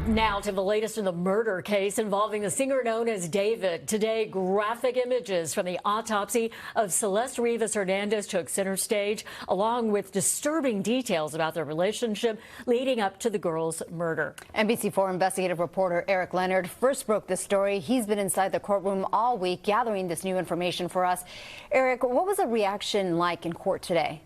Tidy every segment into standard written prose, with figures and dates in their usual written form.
Now to the latest in the murder case involving the singer known as David. Today, graphic images from the autopsy of Celeste Rvias Hernandez took center stage, along with disturbing details about their relationship leading up to the girl's murder. NBC4 investigative reporter Eric Leonard first broke this story. He's been inside the courtroom all week gathering this new information for us. Eric, what was the reaction like in court today?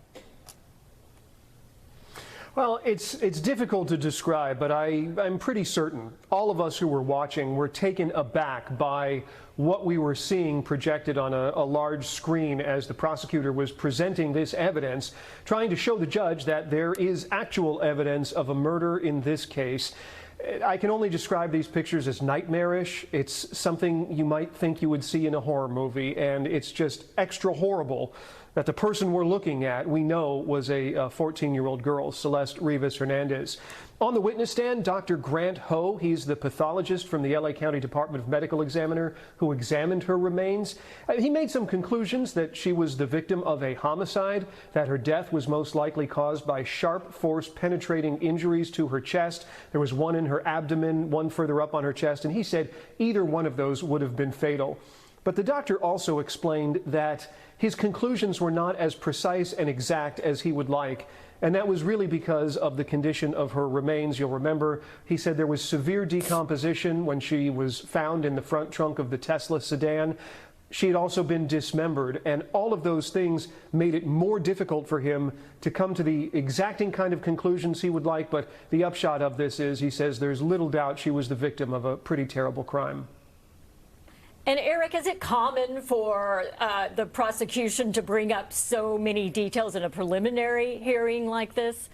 Well, it's difficult to describe, but I'm pretty certain all of us who were watching were taken aback by what we were seeing projected on a large screen as the prosecutor was presenting this evidence, trying to show the judge that there is actual evidence of a murder in this case. I can only describe these pictures as nightmarish. It's something you might think you would see in a horror movie, and it's just extra horrible that the person we're looking at, we know, was a 14-year-old girl, Celeste Rvias Hernandez. On the witness stand, Dr. Grant Ho, he's the pathologist from the LA County Department of Medical Examiner who examined her remains. He made some conclusions that she was the victim of a homicide, that her death was most likely caused by sharp force penetrating injuries to her chest. There was one in her abdomen, one further up on her chest, and he said either one of those would have been fatal. But the doctor also explained that his conclusions were not as precise and exact as he would like, and that was really because of the condition of her remains. You'll remember he said there was severe decomposition when she was found in the front trunk of the Tesla sedan. She had also been dismembered, and all of those things made it more difficult for him to come to the exacting kind of conclusions he would like. But the upshot of this is, he says there's little doubt she was the victim of a pretty terrible crime. And Eric, is it common for the prosecution to bring up so many details in a preliminary hearing like this?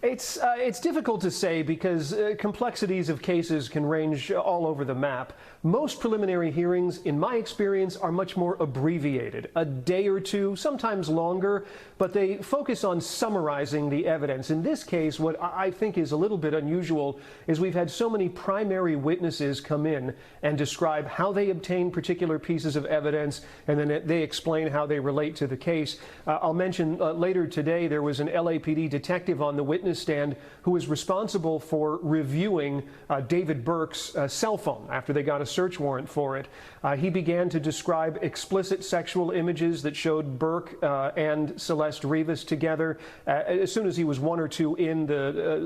It's difficult to say because complexities of cases can range all over the map. Most preliminary hearings, in my experience, are much more abbreviated, a day or two, sometimes longer, but they focus on summarizing the evidence. In this case, what I think is a little bit unusual is we've had so many primary witnesses come in and describe how they obtain particular pieces of evidence, and then they explain how they relate to the case. I'll mention later today there was an LAPD detective on the witness stand who was responsible for reviewing David Burke's cell phone after they got a search warrant for it. He began to describe explicit sexual images that showed Burke and Celeste Rvias together. As soon as he was one or two in,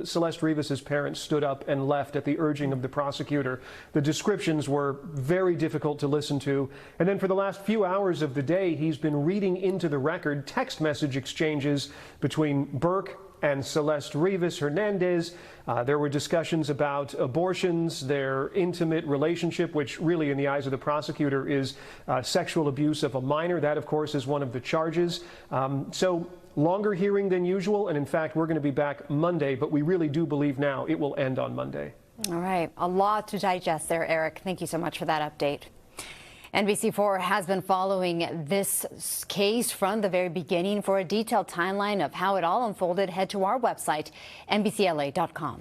Celeste Rvias' parents stood up and left at the urging of the prosecutor. The descriptions were very difficult to listen to. And then for the last few hours of the day, he's been reading into the record text message exchanges between Burke and Celeste Rvias Hernandez. There were discussions about abortions, their intimate relationship, which really in the eyes of the prosecutor is sexual abuse of a minor. That, of course, is one of the charges. So longer hearing than usual, and in fact, we're going to be back Monday, but we really do believe now it will end on Monday. All right, a lot to digest there, Eric. Thank you so much for that update. NBC4 has been following this case from the very beginning. For a detailed timeline of how it all unfolded, head to our website, NBCLA.com.